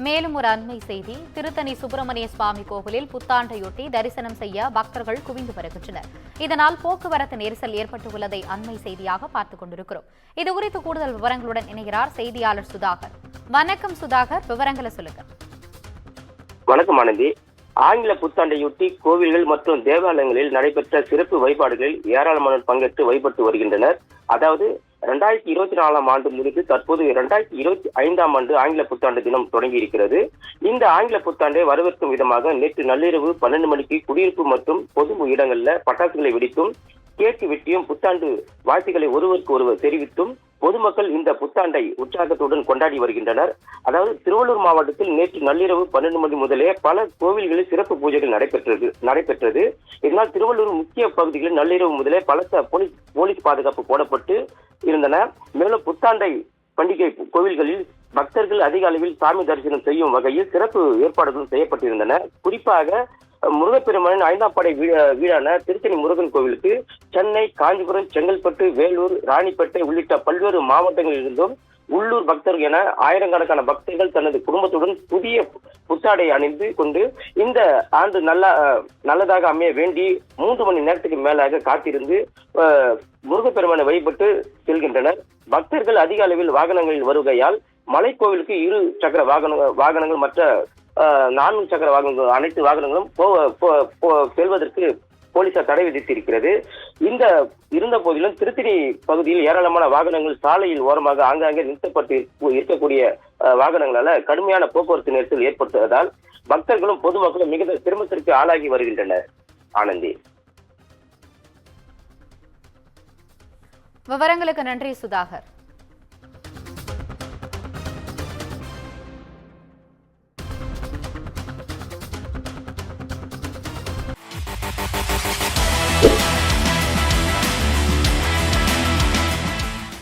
மேலும் ஒரு அண்மை செய்தி. திருத்தணி சுப்பிரமணிய சுவாமி கோவிலில் புத்தாண்டையொட்டி தரிசனம் செய்ய பக்தர்கள் குவிந்து வருகின்றனர். இதனால் போக்குவரத்து நெரிசல் ஏற்பட்டுள்ளதை அண்மை செய்தியாக பார்த்துக் கொண்டிருக்கிறோம். இதுகுறித்து கூடுதல் விவரங்களுடன் இணைகிறார் செய்தியாளர் சுதாகர். வணக்கம் சுதாகர், விவரங்களை சொல்லுங்க. வணக்கம் ஆனந்தி. ஆங்கில புத்தாண்டையொட்டி கோவில்கள் மற்றும் தேவாலயங்களில் நடைபெற்ற சிறப்பு வழிபாடுகளில் ஏராளமானோர் பங்கேற்று வழிபட்டு வருகின்றனர். அதாவது 2024ஆம் ஆண்டு முடிந்து தற்போது 2025ஆம் ஆண்டு ஆங்கில புத்தாண்டு தினம் தொடங்கி இருக்கிறது. இந்த ஆங்கில புத்தாண்டை வரவேற்கும் விதமாக நேற்று நள்ளிரவு 12 மணிக்கு குடியிருப்பு மற்றும் பொது இடங்களில் பட்டாசுகளை வெடித்தும் கேக்கு வெட்டியும் புத்தாண்டு வாழ்த்துக்களை ஒருவருக்கு ஒருவர் தெரிவித்தும் பொதுமக்கள் இந்த புத்தாண்டை உற்சாகத்துடன் கொண்டாடி வருகின்றனர். அதாவது திருவள்ளூர் மாவட்டத்தில் நேற்று நள்ளிரவு 12 மணி முதலே பல கோவில்களில் சிறப்பு பூஜைகள் நடைபெற்றது. இதனால் திருவள்ளூர் முக்கிய பகுதிகளில் நள்ளிரவு முதலே பலத்த போலீஸ் பாதுகாப்பு போடப்பட்டு இருந்தன. மேலும் புத்தாண்டை பண்டிகை கோவில்களில் பக்தர்கள் அதிக அளவில் சாமி தரிசனம் செய்யும் வகையில் சிறப்பு ஏற்பாடுகளும் செய்யப்பட்டிருந்தன. குறிப்பாக முருகப்பெருமானின் 5ஆம் படை வீடான திருத்தணி முருகன் கோவிலுக்கு சென்னை, காஞ்சிபுரம், செங்கல்பட்டு, வேலூர், ராணிப்பேட்டை உள்ளிட்ட பல்வேறு மாவட்டங்களில் இருந்தும் உள்ளூர் பக்தர்கள் என ஆயிரக்கணக்கான பக்தர்கள் தனது குடும்பத்துடன் புதிய புத்தாடை அணிந்து கொண்டு இந்த ஆண்டு நல்லதாக அமைய வேண்டி 3 மணி நேரத்துக்கு மேலாக காத்திருந்து முருகப்பெருமானை வழிபட்டு செல்கின்றனர். பக்தர்கள் அதிக அளவில் வாகனங்களில் வருகையால் மலைக்கோவிலுக்கு 2 சக்கர வாகனங்கள் மற்ற 4 சக்கர வாகனங்கள் அனைத்து வாகனங்களும் செல்வதற்கு போலீசார் தடை விதித்திருக்கிறது. இந்த இருந்த போதிலும் திருத்தணி பகுதியில் ஏராளமான வாகனங்கள் சாலையில் ஓரமாக ஆங்காங்கே நிறுத்தப்பட்டு இருக்கக்கூடிய வாகனங்களால கடுமையான போக்குவரத்து நெரிசல் ஏற்பட்டதால் பக்தர்களும் பொதுமக்களும் மிகுந்த சிரமத்திற்கு ஆளாகி வருகின்றனர். ஆனந்தி, விவரங்களுக்கு நன்றி சுதாகர்.